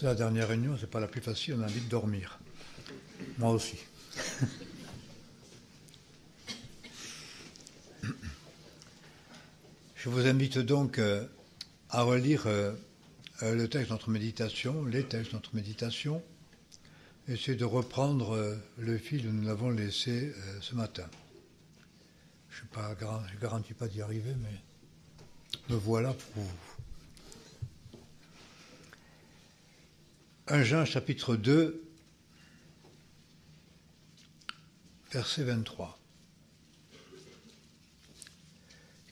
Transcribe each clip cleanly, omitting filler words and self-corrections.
C'est la dernière réunion, c'est pas la plus facile, on a envie de dormir. Moi aussi. Je vous invite donc à relire le texte de notre méditation, les textes de notre méditation, et essayer de reprendre le fil où nous l'avons laissé ce matin. Je ne garantis pas d'y arriver, mais me voilà pour vous. 1 Jean chapitre 2, verset 23.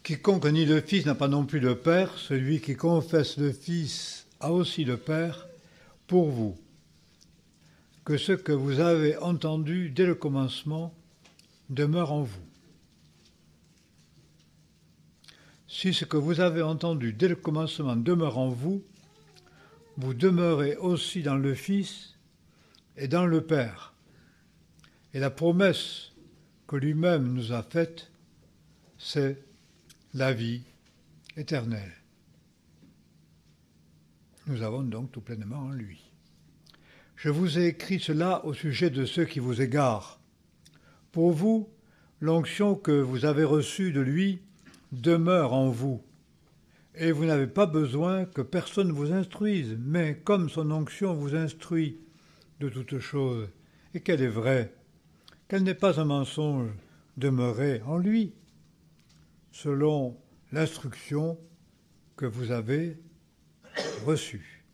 Quiconque nie le Fils n'a pas non plus le Père, celui qui confesse le Fils a aussi le Père. Pour vous, que ce que vous avez entendu dès le commencement demeure en vous. Si ce que vous avez entendu dès le commencement demeure en vous, vous demeurez aussi dans le Fils et dans le Père. Et la promesse que lui-même nous a faite, c'est la vie éternelle. Nous avons donc tout pleinement en lui. Je vous ai écrit cela au sujet de ceux qui vous égarent. Pour vous, l'onction que vous avez reçue de lui demeure en vous, et vous n'avez pas besoin que personne vous instruise, mais comme son onction vous instruit de toutes choses, et qu'elle est vraie, qu'elle n'est pas un mensonge, demeurez en lui, selon l'instruction que vous avez reçue.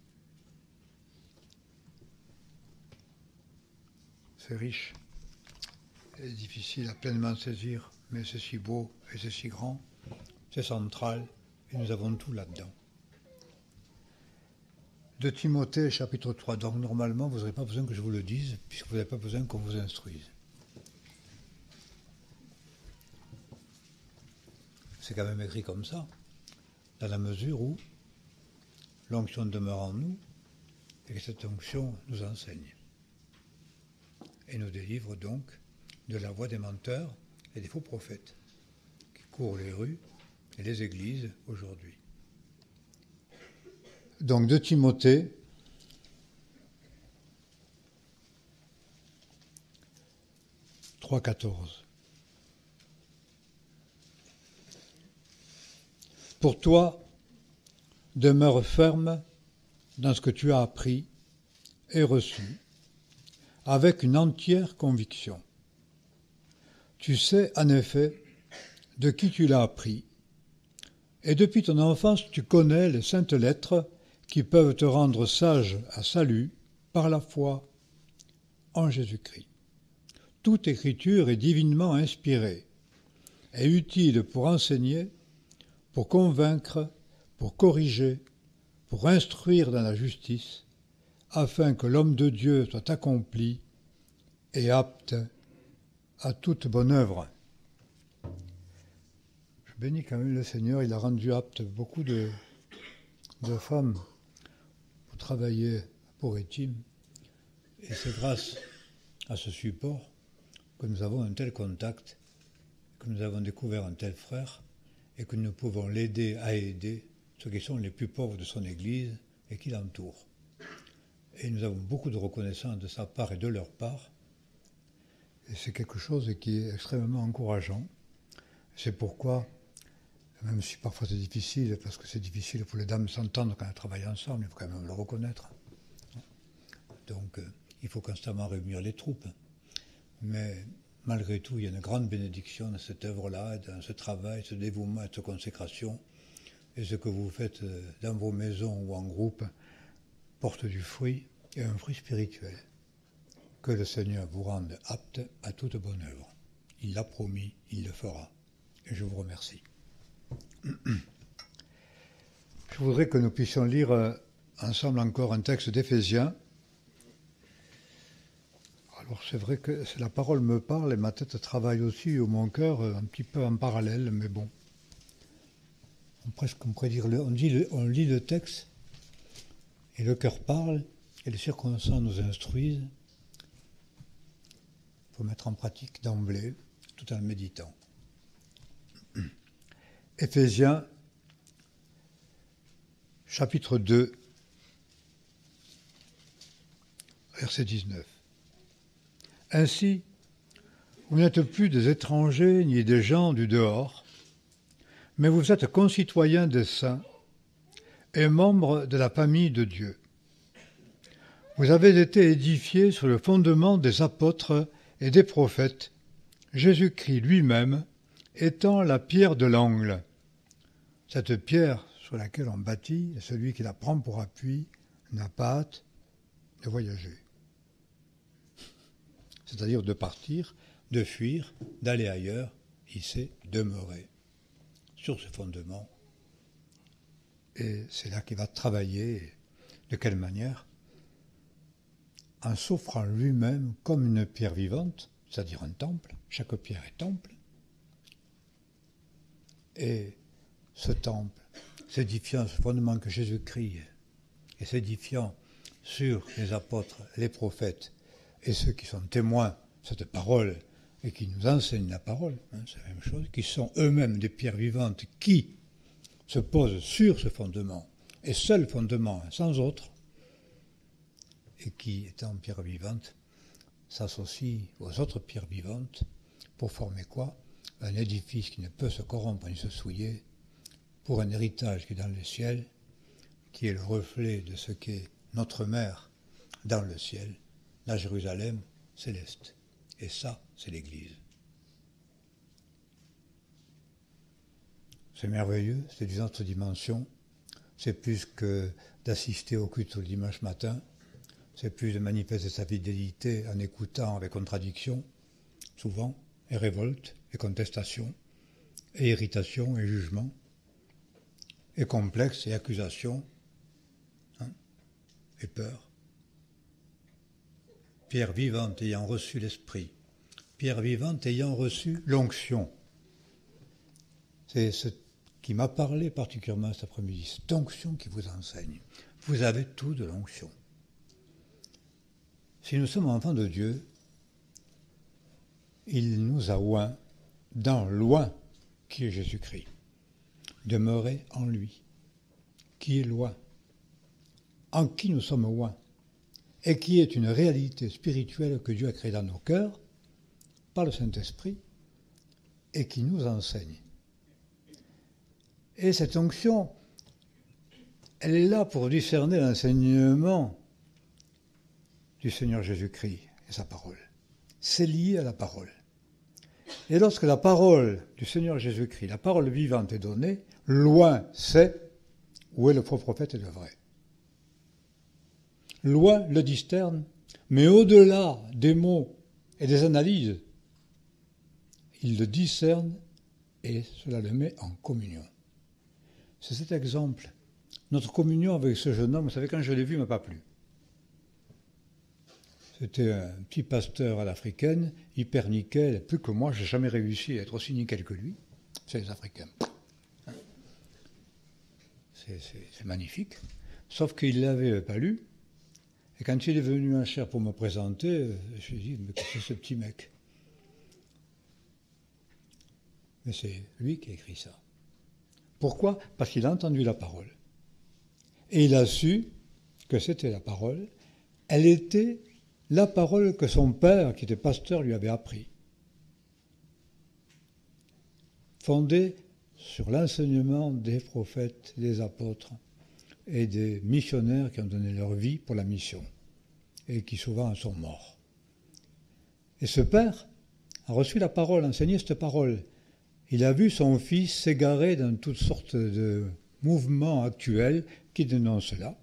C'est riche et difficile à pleinement saisir, mais c'est si beau et c'est si grand, c'est central, et nous avons tout là-dedans. De Timothée, chapitre 3, donc normalement, vous n'aurez pas besoin que je vous le dise, puisque vous n'avez pas besoin qu'on vous instruise. C'est quand même écrit comme ça, dans la mesure où l'onction demeure en nous, et que cette onction nous enseigne. Et nous délivre donc de la voie des menteurs et des faux prophètes, qui courent les rues et les églises aujourd'hui. Donc de Timothée, « 3,14. Pour toi, demeure ferme dans ce que tu as appris et reçu, avec une entière conviction. Tu sais, en effet, de qui tu l'as appris, et depuis ton enfance, tu connais les saintes lettres qui peuvent te rendre sage à salut par la foi en Jésus-Christ. Toute écriture est divinement inspirée et utile pour enseigner, pour convaincre, pour corriger, pour instruire dans la justice, afin que l'homme de Dieu soit accompli et apte à toute bonne œuvre. Je bénis quand même le Seigneur, il a rendu apte beaucoup de femmes pour travailler pour Etim, et c'est grâce à ce support que nous avons un tel contact, que nous avons découvert un tel frère, et que nous pouvons l'aider à aider ceux qui sont les plus pauvres de son Église et qui l'entourent. Et nous avons beaucoup de reconnaissance de sa part et de leur part, et c'est quelque chose qui est extrêmement encourageant. C'est pourquoi, même si parfois c'est difficile, parce que c'est difficile pour les dames s'entendre quand elles travaillent ensemble, il faut quand même le reconnaître. Donc il faut constamment réunir les troupes. Mais malgré tout, il y a une grande bénédiction dans cette œuvre-là, dans ce travail, ce dévouement et cette consécration. Et ce que vous faites dans vos maisons ou en groupe porte du fruit, et un fruit spirituel. Que le Seigneur vous rende apte à toute bonne œuvre. Il l'a promis, il le fera. Et je vous remercie. Je voudrais que nous puissions lire ensemble encore un texte d'Éphésiens. Alors c'est vrai que la parole me parle et ma tête travaille aussi, ou mon cœur un petit peu en parallèle, mais bon. On pourrait dire, on lit le texte et le cœur parle et les circonstances nous instruisent. Il faut mettre en pratique d'emblée tout en méditant. Éphésiens, chapitre 2, verset 19. Ainsi, vous n'êtes plus des étrangers ni des gens du dehors, mais vous êtes concitoyens des saints et membres de la famille de Dieu. Vous avez été édifiés sur le fondement des apôtres et des prophètes, Jésus-Christ lui-même étant la pierre de l'angle. Cette pierre sur laquelle on bâtit, et celui qui la prend pour appui n'a pas hâte de voyager. C'est-à-dire de partir, de fuir, d'aller ailleurs, il sait demeurer sur ce fondement. Et c'est là qu'il va travailler. De quelle manière? En s'offrant lui-même comme une pierre vivante, c'est-à-dire un temple. Chaque pierre est temple. Et ce temple, s'édifiant sur le fondement que Jésus-Christ et s'édifiant sur les apôtres, les prophètes et ceux qui sont témoins de cette parole et qui nous enseignent la parole, c'est la même chose, qui sont eux-mêmes des pierres vivantes qui se posent sur ce fondement, et seul fondement, sans autre, et qui, étant pierres vivantes, s'associent aux autres pierres vivantes pour former quoi? Un édifice qui ne peut se corrompre ni se souiller, pour un héritage qui est dans le ciel, qui est le reflet de ce qu'est notre mère dans le ciel, la Jérusalem céleste. Et ça, c'est l'Église. C'est merveilleux, c'est d'une autre dimension. C'est plus que d'assister au culte le dimanche matin. C'est plus de manifester sa fidélité en écoutant avec contradiction, souvent, et révolte, et contestation, et irritation, et jugement, et complexe, et accusation, et peur. Pierre vivante ayant reçu l'Esprit, pierre vivante ayant reçu l'onction. C'est ce qui m'a parlé particulièrement cet après-midi, cette onction qui vous enseigne. Vous avez tout de l'onction. Si nous sommes enfants de Dieu, il nous a oints dans l'oint qui est Jésus-Christ. Demeurez en lui, qui est l'oint, en qui nous sommes oints, et qui est une réalité spirituelle que Dieu a créée dans nos cœurs, par le Saint-Esprit, et qui nous enseigne. Et cette onction, elle est là pour discerner l'enseignement du Seigneur Jésus-Christ et sa parole. C'est lié à la parole. Et lorsque la parole du Seigneur Jésus-Christ, la parole vivante est donnée, loin c'est où est le faux prophète et le vrai. Loin le discerne, mais au-delà des mots et des analyses, il le discerne et cela le met en communion. C'est cet exemple. Notre communion avec ce jeune homme, vous savez, quand je l'ai vu, il ne m'a pas plu. C'était un petit pasteur à l'africaine, hyper nickel, plus que moi, je n'ai jamais réussi à être aussi nickel que lui. C'est les Africains. C'est magnifique. Sauf qu'il ne l'avait pas lu. Et quand il est venu en chair pour me présenter, je me suis dit, mais qu'est-ce que c'est ce petit mec? Mais c'est lui qui a écrit ça. Pourquoi? Parce qu'il a entendu la parole. Et il a su que c'était la parole. Elle était la parole que son père, qui était pasteur, lui avait appris. Fondée sur l'enseignement des prophètes, des apôtres et des missionnaires qui ont donné leur vie pour la mission et qui souvent en sont morts. Et ce père a reçu la parole, enseigné cette parole. Il a vu son fils s'égarer dans toutes sortes de mouvements actuels qui dénoncent cela.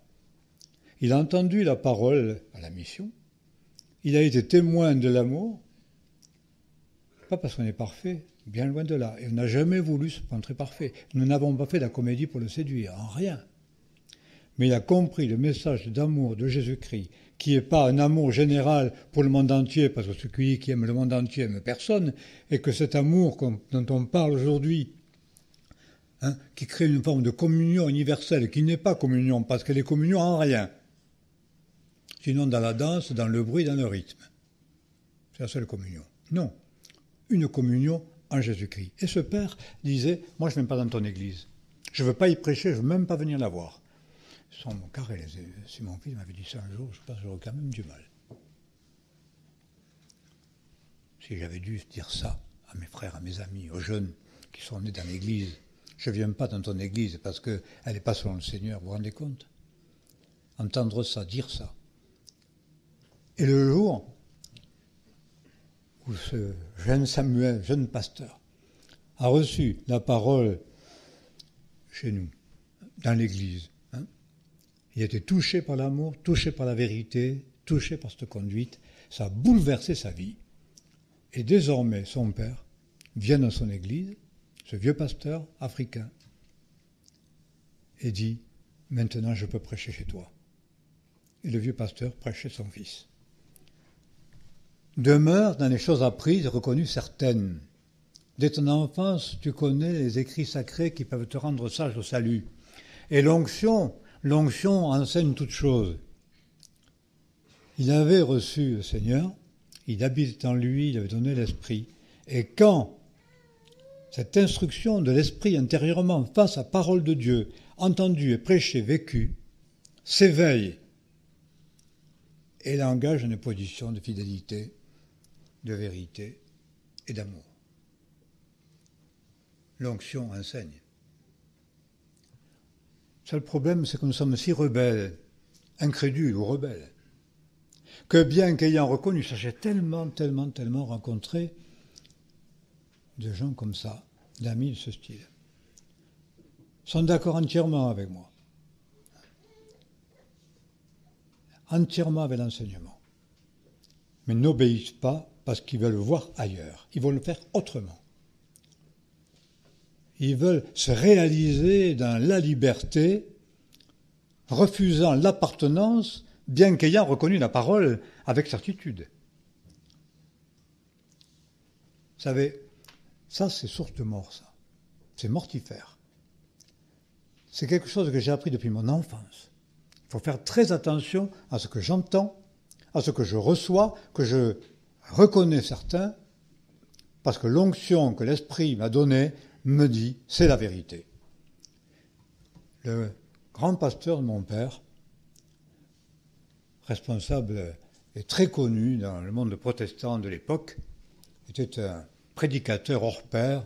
Il a entendu la parole à la mission. Il a été témoin de l'amour. Pas parce qu'on est parfait, bien loin de là. Et on n'a jamais voulu se montrer parfait. Nous n'avons pas fait la comédie pour le séduire, en rien. Mais il a compris le message d'amour de Jésus-Christ, qui n'est pas un amour général pour le monde entier, parce que celui qui aime le monde entier n'aime personne, et que cet amour dont on parle aujourd'hui, qui crée une forme de communion universelle, qui n'est pas communion, parce qu'elle est communion en rien. Sinon dans la danse, dans le bruit, dans le rythme. C'est la seule communion. Non, une communion en Jésus-Christ. Et ce père disait, moi je ne viens pas dans ton église. Je ne veux pas y prêcher, je ne veux même pas venir la voir. Sans mon carré, si mon fils m'avait dit ça un jour, je pense que j'aurais quand même du mal. si j'avais dû dire ça à mes frères, à mes amis, aux jeunes qui sont nés dans l'église. Je ne viens pas dans ton église parce qu'elle n'est pas selon le Seigneur, vous vous rendez compte? Entendre ça, dire ça. Et le jour où ce jeune Samuel, jeune pasteur, a reçu la parole chez nous, dans l'église, il a été touché par l'amour, touché par la vérité, touché par cette conduite, ça a bouleversé sa vie. Et désormais, son père vient dans son église, ce vieux pasteur africain, et dit, maintenant je peux prêcher chez toi. Et le vieux pasteur prêche chez son fils. Demeure dans les choses apprises et reconnues certaines. Dès ton enfance, tu connais les écrits sacrés qui peuvent te rendre sage au salut. Et l'onction enseigne toutes choses. Il avait reçu le Seigneur, il habite en lui, il avait donné l'Esprit. Et quand cette instruction de l'Esprit intérieurement face à la parole de Dieu, entendue et prêchée, vécue, s'éveille et l'engage une position de fidélité, de vérité et d'amour. L'onction enseigne. Le seul problème, c'est que nous sommes si rebelles, incrédules ou rebelles, que bien qu'ayant reconnu ça, j'ai tellement rencontré de gens comme ça, d'amis de ce style, sont d'accord entièrement avec moi, entièrement avec l'enseignement, mais n'obéissent pas parce qu'ils veulent voir ailleurs, ils veulent le faire autrement. Ils veulent se réaliser dans la liberté, refusant l'appartenance, bien qu'ayant reconnu la parole avec certitude. Vous savez, ça c'est source de mort, ça. C'est mortifère. C'est quelque chose que j'ai appris depuis mon enfance. Il faut faire très attention à ce que j'entends, à ce que je reçois, que je reconnais certains, parce que l'onction que l'Esprit m'a donnée me dit, c'est la vérité. Le grand pasteur de mon père, responsable et très connu dans le monde protestant de l'époque, était un prédicateur hors pair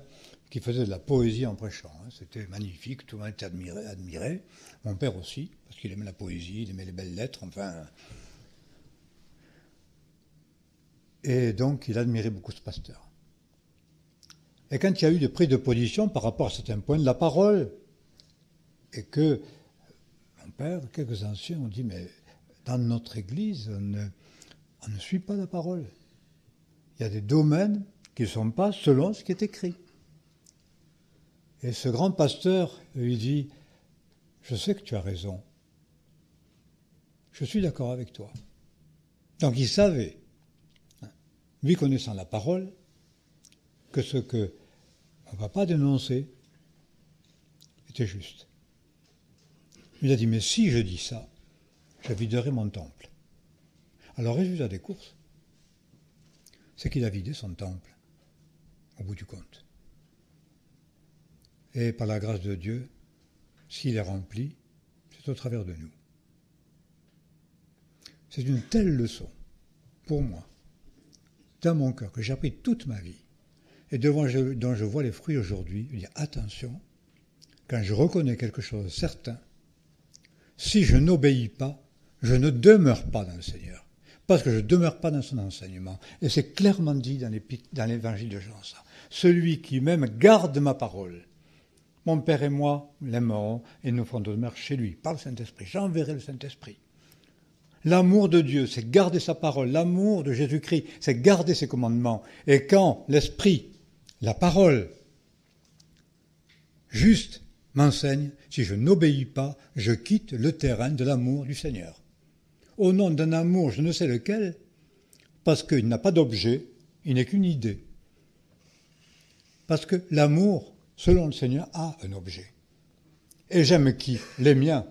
qui faisait de la poésie en prêchant. C'était magnifique, tout le monde était admiré. Mon père aussi, parce qu'il aimait la poésie, il aimait les belles lettres, enfin. Et donc, il admirait beaucoup ce pasteur. Et quand il y a eu des prises de position par rapport à certains points de la parole, et que mon père, quelques anciens ont dit, mais dans notre Église, on ne suit pas la parole. Il y a des domaines qui ne sont pas selon ce qui est écrit. Et ce grand pasteur lui dit, je sais que tu as raison. Je suis d'accord avec toi. Donc il savait, lui connaissant la parole, que ce que mon papa dénonçait était juste. Il a dit, mais si je dis ça, je viderai mon temple. Alors, résultat des courses, c'est qu'il a vidé son temple, au bout du compte. Et par la grâce de Dieu, s'il est rempli, c'est au travers de nous. C'est une telle leçon, pour moi, dans mon cœur, que j'ai appris toute ma vie, et dont je vois les fruits aujourd'hui. Je dis, attention, quand je reconnais quelque chose de certain, si je n'obéis pas, je ne demeure pas dans le Seigneur, parce que je ne demeure pas dans son enseignement. Et c'est clairement dit dans l'évangile de Jean, ça. Celui qui même garde ma parole, mon Père et moi l'aimerons et nous ferons demeure chez lui, par le Saint-Esprit. J'enverrai le Saint-Esprit. L'amour de Dieu, c'est garder sa parole. L'amour de Jésus-Christ, c'est garder ses commandements. Et quand l'Esprit, la parole, juste, m'enseigne, si je n'obéis pas, je quitte le terrain de l'amour du Seigneur. Au nom d'un amour, je ne sais lequel, parce qu'il n'a pas d'objet, il n'est qu'une idée. Parce que l'amour, selon le Seigneur, a un objet. Et j'aime qui? Les miens.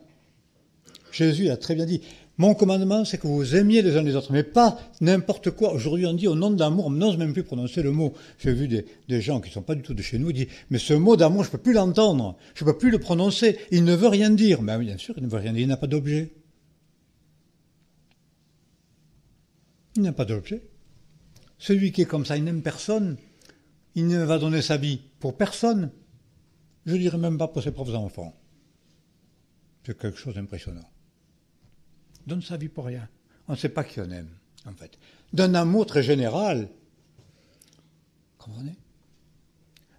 Jésus a très bien dit, mon commandement, c'est que vous aimiez les uns les autres, mais pas n'importe quoi. Aujourd'hui, on dit au nom de l'amour, on n'ose même plus prononcer le mot. J'ai vu des gens qui ne sont pas du tout de chez nous, qui disent, mais ce mot d'amour, je ne peux plus l'entendre, je ne peux plus le prononcer, il ne veut rien dire. Mais bien sûr, il ne veut rien dire, il n'a pas d'objet. Il n'a pas d'objet. Celui qui est comme ça, il n'aime personne, il ne va donner sa vie pour personne. Je ne dirais même pas pour ses propres enfants. C'est quelque chose d'impressionnant. Donne sa vie pour rien. On ne sait pas qui on aime, en fait. D'un amour très général. Comprenez?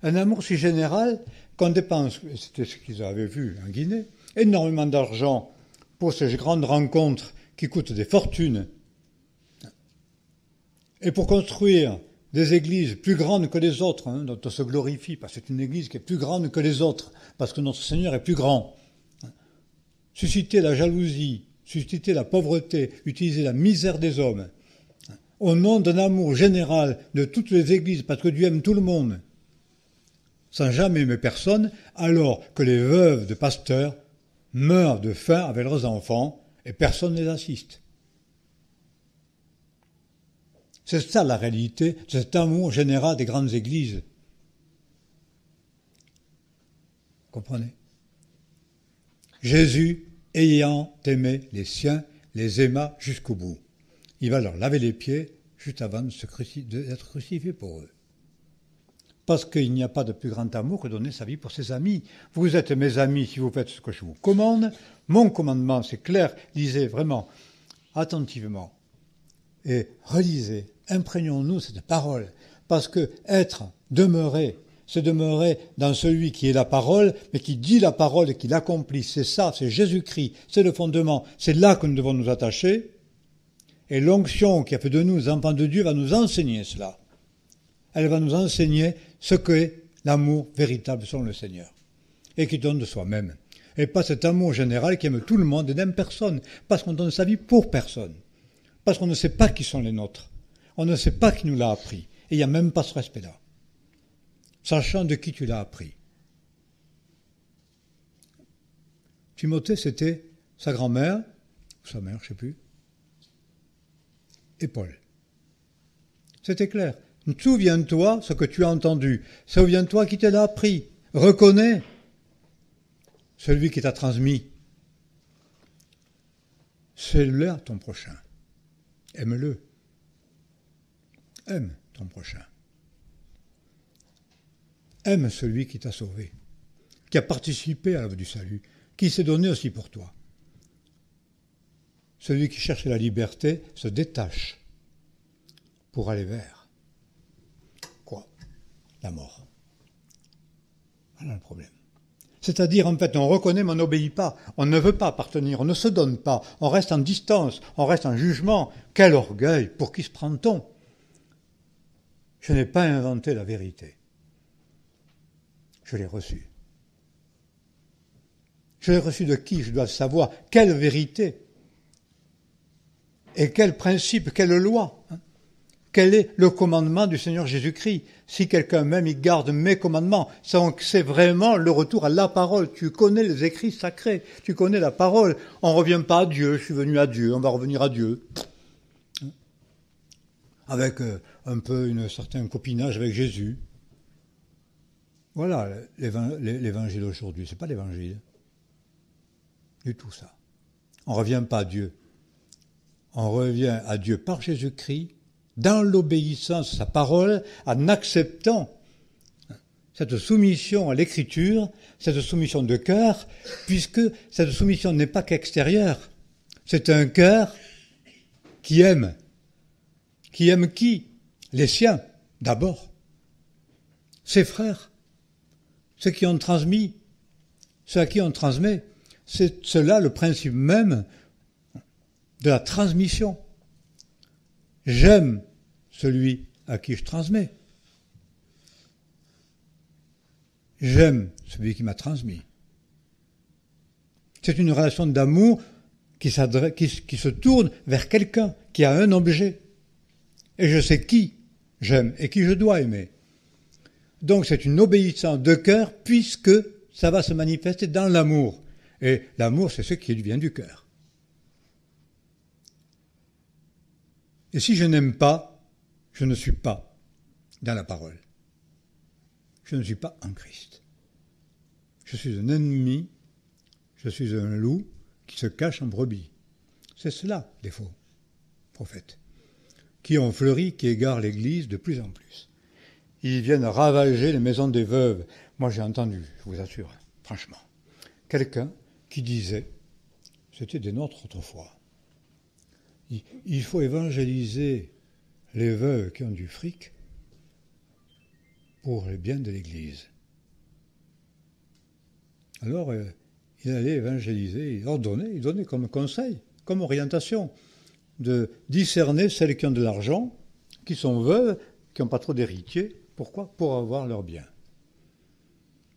Un amour si général qu'on dépense, c'était ce qu'ils avaient vu en Guinée, énormément d'argent pour ces grandes rencontres qui coûtent des fortunes. Et pour construire des églises plus grandes que les autres, dont on se glorifie, parce que c'est une église qui est plus grande que les autres, parce que notre Seigneur est plus grand. Susciter la jalousie, susciter la pauvreté, utiliser la misère des hommes, au nom d'un amour général de toutes les églises, parce que Dieu aime tout le monde, sans jamais aimer personne, alors que les veuves de pasteurs meurent de faim avec leurs enfants et personne ne les assiste. C'est ça la réalité, c'est cet amour général des grandes églises. Comprenez? Jésus, ayant aimé les siens, les aima jusqu'au bout. Il va leur laver les pieds juste avant d'être crucifié pour eux. Parce qu'il n'y a pas de plus grand amour que donner sa vie pour ses amis. Vous êtes mes amis si vous faites ce que je vous commande. Mon commandement, c'est clair. Lisez vraiment attentivement et relisez. Imprégnons-nous cette parole. Parce que demeurer, c'est demeurer dans celui qui est la parole, mais qui dit la parole et qui l'accomplit. C'est ça, c'est Jésus-Christ, c'est le fondement. C'est là que nous devons nous attacher. Et l'onction qui a fait de nous des enfants de Dieu va nous enseigner cela. Elle va nous enseigner ce qu'est l'amour véritable selon le Seigneur. Et qui donne de soi-même. Et pas cet amour général qui aime tout le monde et n'aime personne. Parce qu'on donne sa vie pour personne. Parce qu'on ne sait pas qui sont les nôtres. On ne sait pas qui nous l'a appris. Et il n'y a même pas ce respect-là. Sachant de qui tu l'as appris. Timothée, c'était sa grand-mère, ou sa mère, je ne sais plus, et Paul. C'était clair. Souviens-toi ce que tu as entendu. Souviens-toi qui te l'a appris. Reconnais celui qui t'a transmis. C'est-le à ton prochain. Aime-le. Aime ton prochain. Aime celui qui t'a sauvé, qui a participé à l'œuvre du salut, qui s'est donné aussi pour toi. Celui qui cherche la liberté se détache pour aller vers quoi? La mort. Voilà le problème. C'est-à-dire, en fait, on reconnaît mais on n'obéit pas. On ne veut pas appartenir, on ne se donne pas. On reste en distance, on reste en jugement. Quel orgueil! Pour qui se prend-on? Je n'ai pas inventé la vérité. Je l'ai reçue. Je l'ai reçue de qui? Je dois le savoir. Quelle vérité? Et quel principe? Quelle loi? Quel est le commandement du Seigneur Jésus-Christ? Si quelqu'un même, il garde mes commandements, c'est vraiment le retour à la parole. Tu connais les écrits sacrés, tu connais la parole. On ne revient pas à Dieu, je suis venu à Dieu, on va revenir à Dieu. Avec un peu un certain copinage avec Jésus. Voilà l'évangile d'aujourd'hui. Ce n'est pas l'évangile. Du tout ça. On ne revient pas à Dieu. On revient à Dieu par Jésus-Christ, dans l'obéissance à sa parole, en acceptant cette soumission à l'écriture, cette soumission de cœur, puisque cette soumission n'est pas qu'extérieure. C'est un cœur qui aime. Qui aime qui? Les siens, d'abord. Ses frères. Ceux qui ont transmis. Ceux à qui on transmet. C'est cela le principe même de la transmission. J'aime celui à qui je transmets. J'aime celui qui m'a transmis. C'est une relation d'amour qui se tourne vers quelqu'un, qui a un objet. Et je sais qui j'aime et qui je dois aimer. Donc c'est une obéissance de cœur puisque ça va se manifester dans l'amour. Et l'amour, c'est ce qui vient du cœur. Et si je n'aime pas, je ne suis pas dans la parole. Je ne suis pas en Christ. Je suis un ennemi, je suis un loup qui se cache en brebis. C'est cela, les faux prophètes, qui ont fleuri, qui égarent l'Église de plus en plus. Ils viennent ravager les maisons des veuves. Moi, j'ai entendu, je vous assure, franchement, quelqu'un qui disait, c'était des nôtres autrefois, il faut évangéliser les veuves qui ont du fric pour le bien de l'Église. Alors, il allait évangéliser, il donnait comme conseil, comme orientation, de discerner celles qui ont de l'argent, qui sont veuves, qui n'ont pas trop d'héritiers. Pourquoi ? Pour avoir leur bien.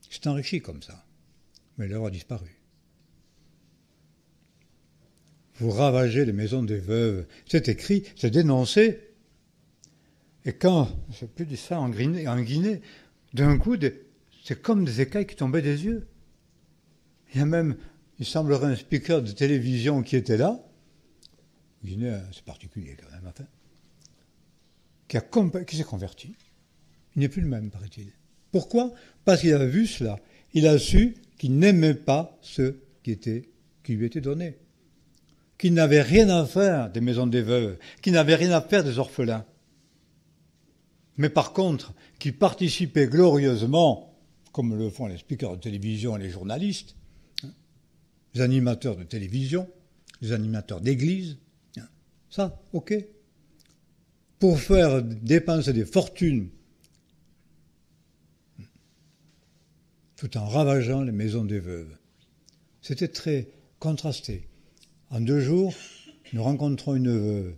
C'est enrichi comme ça, mais l'heure a disparu. Vous ravagez les maisons des veuves. C'est écrit, c'est dénoncé. Et quand, je n'ai plus dit ça en Guinée, d'un coup, c'est comme des écailles qui tombaient des yeux. Il y a même, il semblerait, un speaker de télévision qui était là, Guinée, c'est particulier quand même, enfin, qui s'est converti. Il n'est plus le même, paraît-il. Pourquoi ? Parce qu'il a vu cela. Il a su qu'il n'aimait pas ce qui lui était donné. Qu'il n'avait rien à faire des maisons des veuves, qu'il n'avait rien à faire des orphelins. Mais par contre, qu'il participait glorieusement, comme le font les speakers de télévision et les journalistes, les animateurs de télévision, les animateurs d'église, ça, ok. Pour faire dépenser des fortunes, tout en ravageant les maisons des veuves. C'était très contrasté. En 2 jours, nous rencontrons une veuve,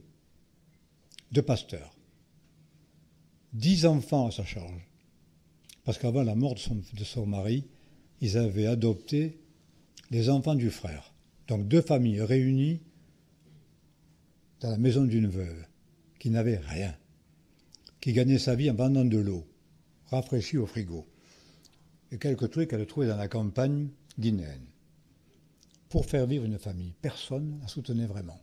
2 pasteurs, 10 enfants à sa charge. Parce qu'avant la mort de son mari, ils avaient adopté les enfants du frère. Donc 2 familles réunies dans la maison d'une veuve, qui n'avait rien, qui gagnait sa vie en vendant de l'eau, rafraîchie au frigo, et quelques trucs qu'elle trouvait dans la campagne guinéenne. Pour faire vivre une famille, personne ne la soutenait vraiment.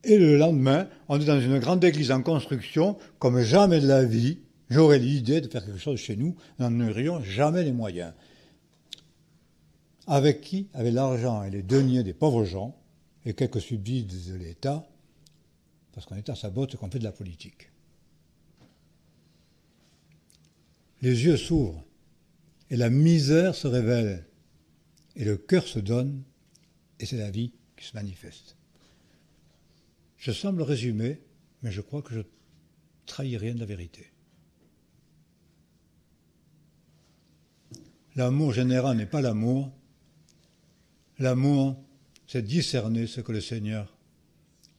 Et le lendemain, on est dans une grande église en construction, comme jamais de la vie, j'aurais l'idée de faire quelque chose chez nous, nous n'en aurions jamais les moyens. Avec qui ? Avec l'argent et les deniers des pauvres gens, et quelques subsides de l'État, parce qu'on est à sa botte et qu'on fait de la politique. Les yeux s'ouvrent, et la misère se révèle, et le cœur se donne, et c'est la vie qui se manifeste. Je semble résumer, mais je crois que je trahis rien de la vérité. L'amour général n'est pas l'amour. L'amour, c'est discerner ce que le Seigneur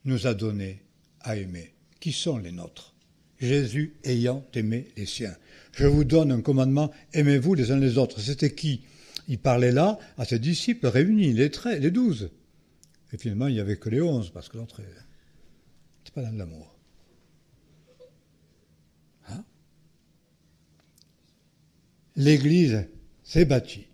nous a donné à aimer. Qui sont les nôtres ? Jésus ayant aimé les siens. Je vous donne un commandement, aimez-vous les uns les autres. C'était qui ? Il parlait là à ses disciples réunis, les 12. Et finalement, il n'y avait que les 11, parce que l'autre n'était pas dans l'amour. Hein ? L'Église s'est bâtie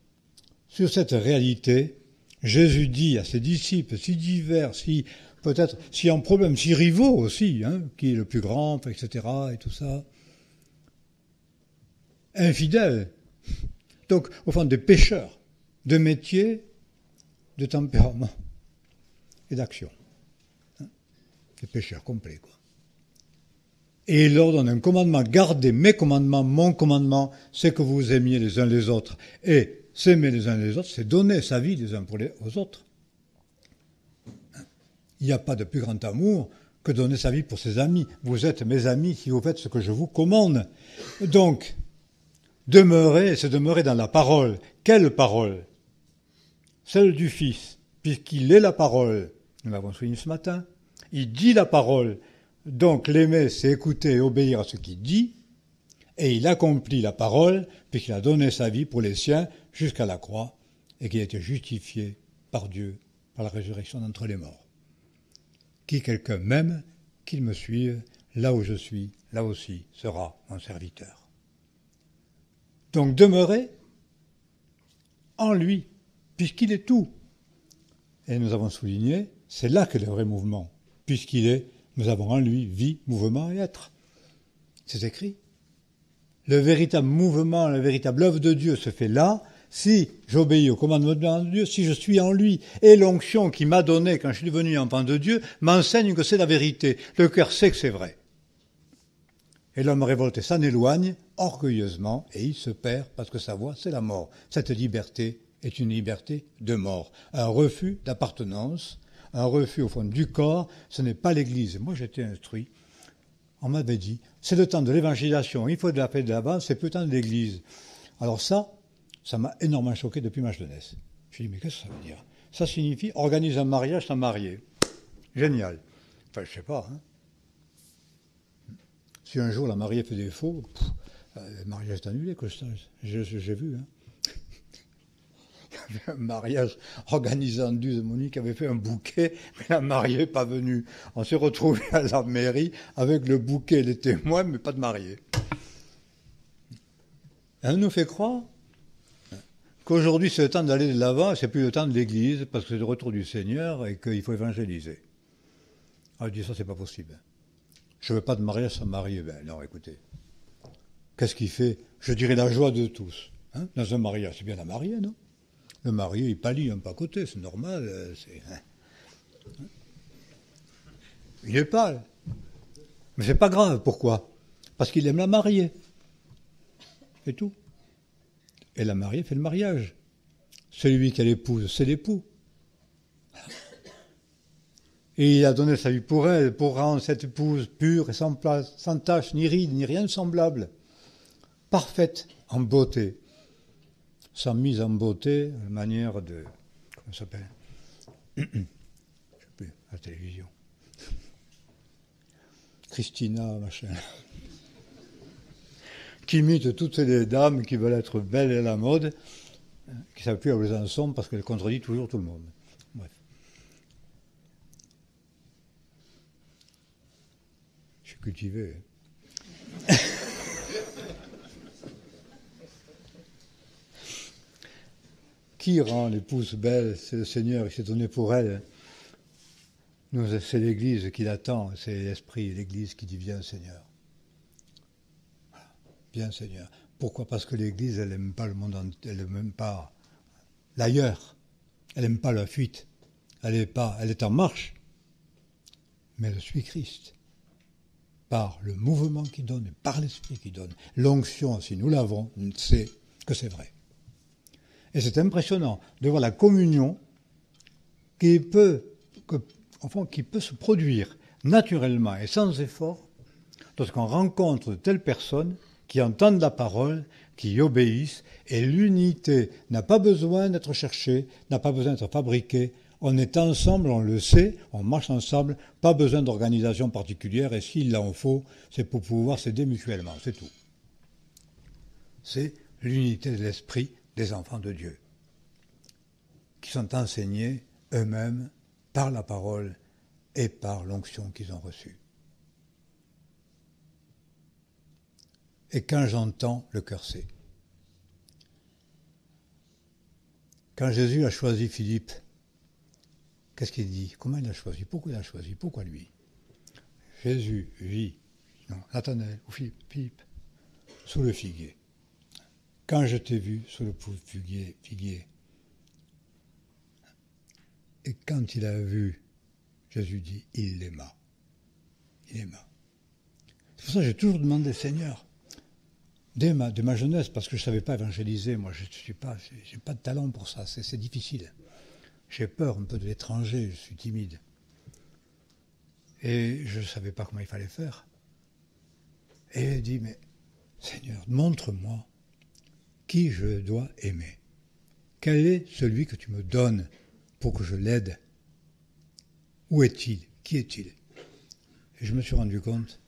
sur cette réalité. Jésus dit à ses disciples, si divers, si peut-être, si en problème, si rivaux aussi, qui est le plus grand, etc., et tout ça, infidèles, donc au fond des pécheurs, de métier, de tempérament et d'action. Des pécheurs complets, quoi. Et il leur donne un commandement, gardez mes commandements, mon commandement, c'est que vous aimiez les uns les autres. Et s'aimer les uns les autres, c'est donner sa vie les uns aux autres. Il n'y a pas de plus grand amour que donner sa vie pour ses amis. Vous êtes mes amis si vous faites ce que je vous commande. Donc, demeurer, c'est demeurer dans la parole. Quelle parole ? Celle du Fils, puisqu'il est la parole. Nous l'avons souligné ce matin. Il dit la parole. Donc, l'aimer, c'est écouter et obéir à ce qu'il dit. Et il accomplit la parole, puisqu'il a donné sa vie pour les siens jusqu'à la croix, et qu'il a été justifié par Dieu, par la résurrection d'entre les morts. Qui quelqu'un m'aime, qu'il me suive, là où je suis, là aussi sera mon serviteur. Donc demeurer en lui, puisqu'il est tout. Et nous avons souligné, c'est là que le vrai mouvement, puisqu'il est, nous avons en lui vie, mouvement et être. C'est écrit. Le véritable mouvement, la véritable œuvre de Dieu se fait là, si j'obéis au commandement de Dieu, si je suis en lui, et l'onction qu'il m'a donnée quand je suis devenu enfant de Dieu m'enseigne que c'est la vérité. Le cœur sait que c'est vrai. Et l'homme révolté s'en éloigne orgueilleusement et il se perd parce que sa voie, c'est la mort. Cette liberté est une liberté de mort, un refus d'appartenance, un refus au fond du corps. Ce n'est pas l'Église. Moi, j'étais instruit. On m'avait dit, c'est le temps de l'évangélisation, il faut de la paix de l'avant, c'est plus le temps de l'Église. Alors ça m'a énormément choqué depuis ma jeunesse. Je me dis, mais qu'est-ce que ça veut dire? Ça signifie organise un mariage sans marier. Génial. Enfin, je sais pas. Hein. Si un jour la mariée fait défaut, le mariage est annulé, que j'ai vu. Hein. Il y avait un mariage organisé en Duze. Monique avait fait un bouquet, mais la mariée n'est pas venue. On s'est retrouvés à la mairie avec le bouquet et les témoins, mais pas de mariée. Elle nous fait croire qu'aujourd'hui c'est le temps d'aller de l'avant, et c'est plus le temps de l'Église, parce que c'est le retour du Seigneur et qu'il faut évangéliser. Alors je dis ça, c'est pas possible. Je ne veux pas de mariage sans marié. Ben non, écoutez. Qu'est-ce qui fait, je dirais, la joie de tous hein? Dans un mariage, c'est bien la mariée, non? Le marié, il pâlit un peu à côté, c'est normal. Il est pâle. Mais c'est pas grave, pourquoi? Parce qu'il aime la mariée. C'est tout. Et la mariée fait le mariage. Celui qu'elle épouse, c'est l'époux. Et il a donné sa vie pour elle, pour rendre cette épouse pure et sans tache, ni ride, ni rien de semblable. Parfaite en beauté. Sans mise en beauté, de manière de... Comment ça s'appelle? Je ne sais plus, à la télévision. Christina, machin. Qui imite toutes les dames qui veulent être belles et à la mode, qui s'appuient à Besançon parce qu'elle contredit toujours tout le monde. Bref. Je suis cultivé. Qui rend l'épouse belle? C'est le Seigneur qui s'est donné pour elle. Nous, c'est l'Église qui l'attend, c'est l'Esprit, l'Église qui dit viens Seigneur. Voilà. Viens Seigneur. Pourquoi? Parce que l'Église, elle n'aime pas le monde entier, elle n'aime pas l'ailleurs, elle n'aime pas la fuite, elle est en marche, mais elle suit Christ. Par le mouvement qu'il donne, par l'Esprit qu'il donne. L'onction, si nous l'avons, c'est que c'est vrai. Et c'est impressionnant de voir la communion qui peut se produire naturellement et sans effort lorsqu'on rencontre de telles personnes qui entendent la parole, qui y obéissent, et l'unité n'a pas besoin d'être cherchée, n'a pas besoin d'être fabriquée. On est ensemble, on le sait, on marche ensemble, pas besoin d'organisation particulière, et s'il en faut, c'est pour pouvoir s'aider mutuellement, c'est tout. C'est l'unité de l'esprit des enfants de Dieu, qui sont enseignés eux-mêmes par la parole et par l'onction qu'ils ont reçue. Et quand j'entends, le cœur sait. Quand Jésus a choisi Philippe, qu'est-ce qu'il dit? Comment il l'a choisi? Pourquoi il l'a choisi? Pourquoi lui? Jésus vit, Nathanaël ou Philippe, sous le figuier. Quand je t'ai vu sous le figuier, et quand il a vu, Jésus dit, il l'aima. Il aima. C'est pour ça que j'ai toujours demandé, Seigneur, de ma jeunesse, parce que je ne savais pas évangéliser, moi j'ai pas de talent pour ça, c'est difficile. J'ai peur un peu de l'étranger, je suis timide. Et je ne savais pas comment il fallait faire. Et il dit, mais Seigneur, montre-moi qui je dois aimer. Quel est celui que tu me donnes pour que je l'aide? Où est-il? Qui est-il? Et je me suis rendu compte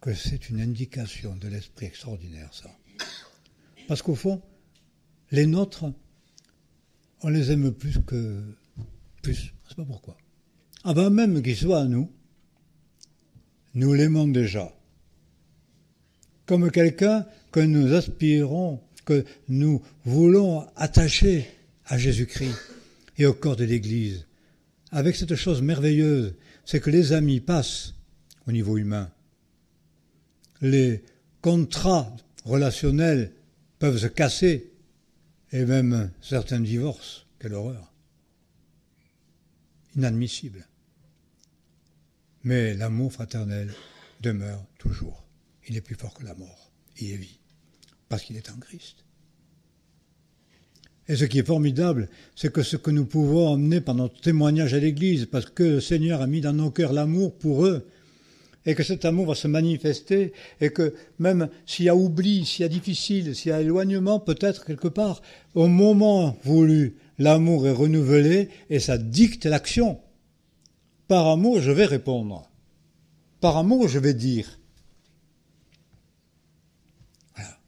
que c'est une indication de l'esprit extraordinaire, ça. Parce qu'au fond, les nôtres, on les aime plus, je ne sais pas pourquoi. Avant même qu'ils soient à nous l'aimons déjà. Comme quelqu'un que nous aspirons, que nous voulons attacher à Jésus-Christ et au corps de l'Église. Avec cette chose merveilleuse, c'est que les amis passent au niveau humain. Les contrats relationnels peuvent se casser et même certains divorces. Quelle horreur! Inadmissible. Mais l'amour fraternel demeure toujours. Il est plus fort que la mort. Il est vie. Parce qu'il est en Christ. Et ce qui est formidable, c'est que ce que nous pouvons emmener par notre témoignage à l'Église, parce que le Seigneur a mis dans nos cœurs l'amour pour eux, et que cet amour va se manifester, et que même s'il y a oubli, s'il y a difficile, s'il y a éloignement, peut-être quelque part, au moment voulu, l'amour est renouvelé, et ça dicte l'action. Par amour, je vais répondre. Par amour, je vais dire. Voilà.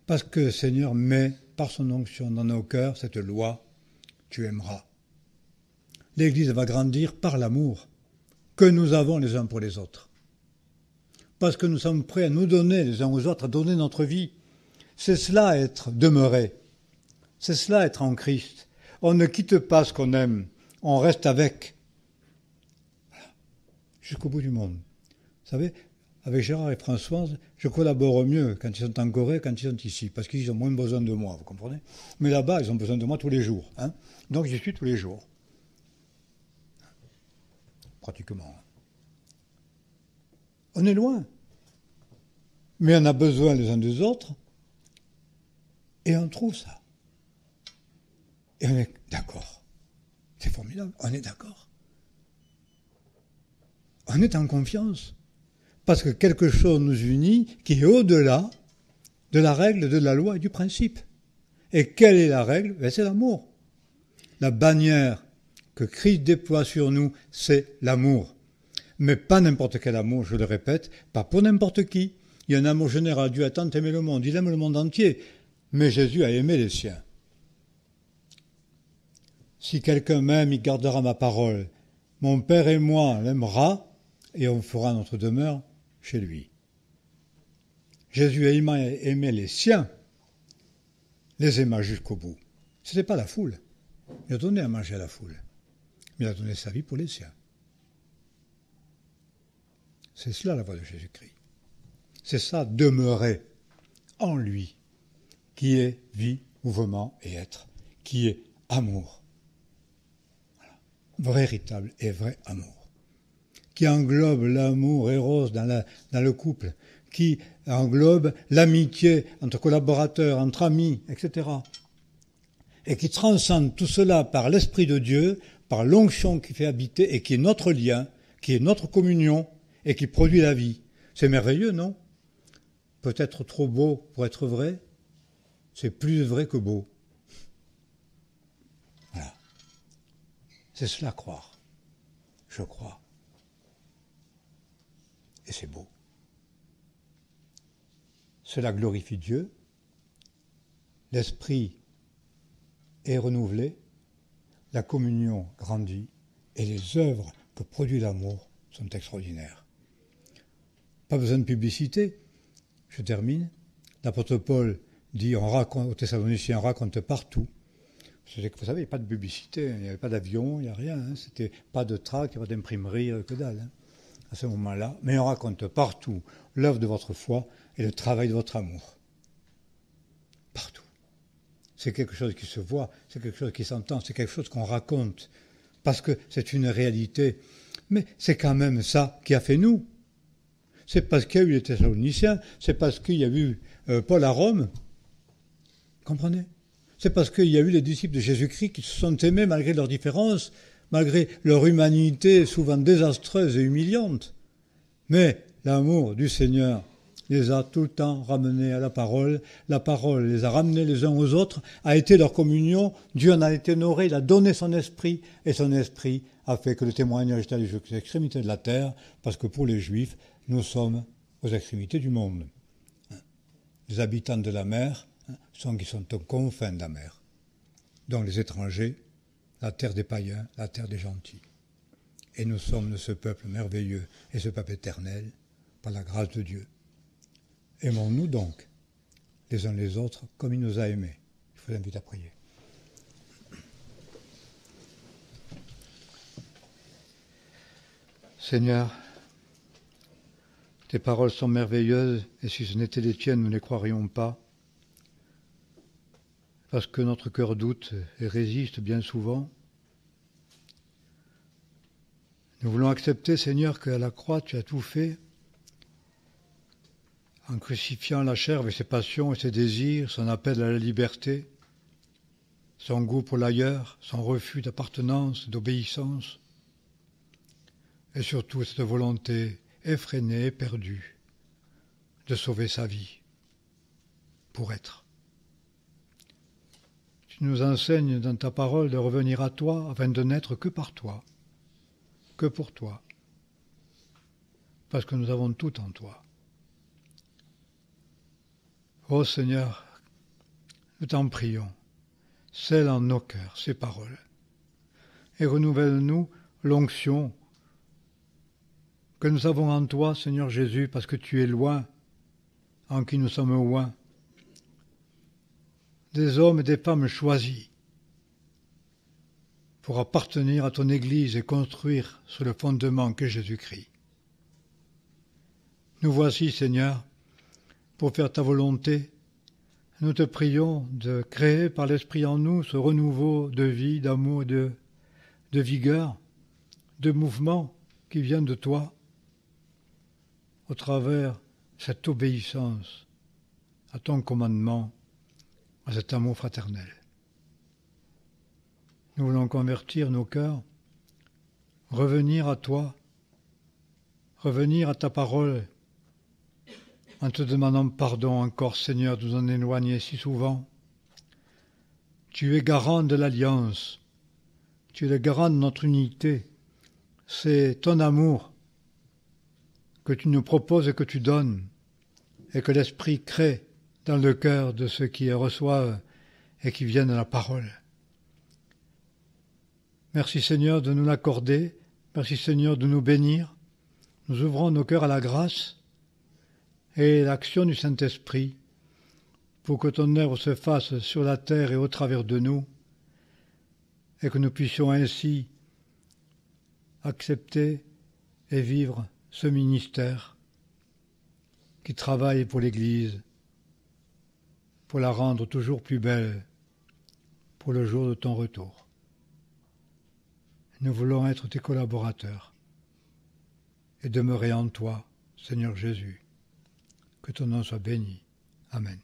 Parce que le Seigneur met par son onction dans nos cœurs cette loi, tu aimeras. L'Église va grandir par l'amour que nous avons les uns pour les autres. Parce que nous sommes prêts à nous donner les uns aux autres, à donner notre vie. C'est cela être demeuré. C'est cela être en Christ. On ne quitte pas ce qu'on aime, on reste avec. Voilà. Jusqu'au bout du monde. Vous savez, avec Gérard et Françoise, je collabore mieux quand ils sont en Corée, quand ils sont ici, parce qu'ils ont moins besoin de moi, vous comprenez? Mais là-bas, ils ont besoin de moi tous les jours. Hein, donc j'y suis tous les jours. Pratiquement. On est loin. Mais on a besoin les uns des autres, et on trouve ça. Et on est d'accord. C'est formidable, on est d'accord. On est en confiance. Parce que quelque chose nous unit qui est au-delà de la règle, de la loi et du principe. Et quelle est la règle? C'est l'amour. La bannière que Christ déploie sur nous, c'est l'amour. Mais pas n'importe quel amour, je le répète, pas pour n'importe qui. Il y a un amour général. Dieu a tant aimé le monde, il aime le monde entier. Mais Jésus a aimé les siens. Si quelqu'un m'aime, il gardera ma parole. Mon Père et moi l'aimera, et on fera notre demeure chez lui. Jésus a aimé les siens, les aima jusqu'au bout. Ce n'était pas la foule. Il a donné à manger à la foule. Mais il a donné sa vie pour les siens. C'est cela la voie de Jésus-Christ. C'est ça, demeurer en lui, qui est vie, mouvement et être, qui est amour. Voilà. Véritable et vrai amour. Qui englobe l'amour éros dans le couple, qui englobe l'amitié entre collaborateurs, entre amis, etc. Et qui transcende tout cela par l'Esprit de Dieu, par l'onction qui fait habiter et qui est notre lien, qui est notre communion et qui produit la vie. C'est merveilleux, non? Peut-être trop beau pour être vrai, c'est plus vrai que beau. Voilà. C'est cela croire. Je crois. Et c'est beau. Cela glorifie Dieu. L'esprit est renouvelé. La communion grandit. Et les œuvres que produit l'amour sont extraordinaires. Pas besoin de publicité. Je termine. L'apôtre Paul dit, on raconte, aux Thessaloniciens, on raconte partout. Vous savez, il n'y a pas de publicité, il n'y avait pas d'avion, il n'y a rien. Hein. C'était pas de trac, il n'y a pas d'imprimerie, que dalle. Hein. À ce moment-là, mais on raconte partout l'œuvre de votre foi et le travail de votre amour. Partout. C'est quelque chose qui se voit, c'est quelque chose qui s'entend, c'est quelque chose qu'on raconte, parce que c'est une réalité. Mais c'est quand même ça qui a fait nous. C'est parce qu'il y a eu les Thessaloniciens, c'est parce qu'il y a eu Paul à Rome. Comprenez? C'est parce qu'il y a eu les disciples de Jésus-Christ qui se sont aimés malgré leurs différences, malgré leur humanité souvent désastreuse et humiliante. Mais l'amour du Seigneur les a tout le temps ramenés à la parole les a ramenés les uns aux autres, a été leur communion, Dieu en a été honoré, il a donné son esprit, et son esprit a fait que le témoignage est allé jusqu'aux extrémités de la terre, parce que pour les Juifs, nous sommes aux extrémités du monde. Les habitants de la mer sont qui sont aux confins de la mer, donc les étrangers, la terre des païens, la terre des gentils. Et nous sommes de ce peuple merveilleux et ce peuple éternel par la grâce de Dieu. Aimons-nous donc les uns les autres comme il nous a aimés. Je vous invite à prier. Seigneur, tes paroles sont merveilleuses et si ce n'était les tiennes, nous ne les croirions pas. parce que notre cœur doute et résiste bien souvent. Nous voulons accepter, Seigneur, qu'à la croix, tu as tout fait, en crucifiant la chair avec ses passions et ses désirs, son appel à la liberté, son goût pour l'ailleurs, son refus d'appartenance, d'obéissance, et surtout cette volonté effrénée et perdue de sauver sa vie pour être. Tu nous enseignes dans ta parole de revenir à toi afin de n'être que par toi, que pour toi, parce que nous avons tout en toi. Ô Seigneur, nous t'en prions, scelle en nos cœurs ces paroles et renouvelle-nous l'onction que nous avons en toi, Seigneur Jésus, parce que tu es loin, en qui nous sommes loin, des hommes et des femmes choisis pour appartenir à ton Église et construire sur le fondement qu'est Jésus-Christ. Nous voici, Seigneur, pour faire ta volonté. Nous te prions de créer par l'Esprit en nous ce renouveau de vie, d'amour, de vigueur, de mouvement qui vient de toi, au travers cette obéissance à ton commandement, à cet amour fraternel. Nous voulons convertir nos cœurs, revenir à toi, revenir à ta parole, en te demandant pardon encore, Seigneur, de nous en éloigner si souvent. Tu es garant de l'alliance, tu es le garant de notre unité. C'est ton amour que tu nous proposes et que tu donnes, et que l'Esprit crée dans le cœur de ceux qui reçoivent et qui viennent à la parole. Merci Seigneur de nous l'accorder, merci Seigneur de nous bénir. Nous ouvrons nos cœurs à la grâce et l'action du Saint-Esprit pour que ton œuvre se fasse sur la terre et au travers de nous, et que nous puissions ainsi accepter et vivre ce ministère qui travaille pour l'Église, pour la rendre toujours plus belle pour le jour de ton retour. Nous voulons être tes collaborateurs et demeurer en toi, Seigneur Jésus. Que ton nom soit béni. Amen.